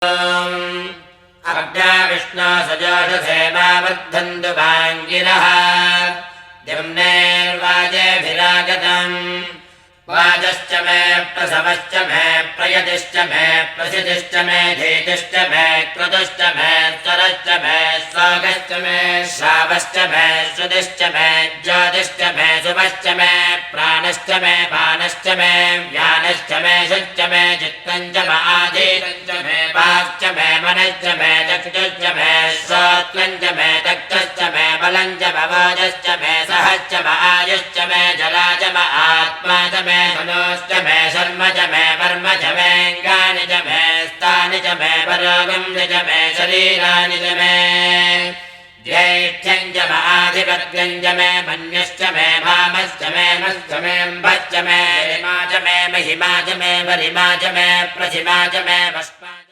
अग्ना विष्णो सजोषसेवा वर्धन्तु भाङ्गिरः द्युम्नेर्वाजेभिरागतम् वाजश्च मे प्रसवश्च मे प्रयतिश्च मे प्रसिद्धिश्च मे धीतिश्च मे क्रतुश्च मे स्वरश्च मे स्वागश्च मे श्रावश्च मे श्रुतिश्च मे ज्योतिश्च मे शुभश्च मे प्राणश्च मे पानश्च मे व्यानश्च मे शुच्च मे चित्तञ्च आधीतञ्च मे वाक्च मे मनश्च मे चक्षुश्च मे श्रोत्रञ्च मे तक्षश्च मे बलञ्च भवोजश्च मे सहश्च आयुश्च मे जलाच आत्मा च मे मनोश्च मे शर्म च मे वर्म च मेऽङ्गानि च मे स्थानि च मे परोगं च मे शरीराणि च मे ज्येष्ठ्यं च आधिपत्यं च मे मन्यश्च मे भामश्च मे मश्च मे अम्भश्च मे गरिमा च मे महिमा च मे वरिमा च मे प्रतिमा च मे भस्मा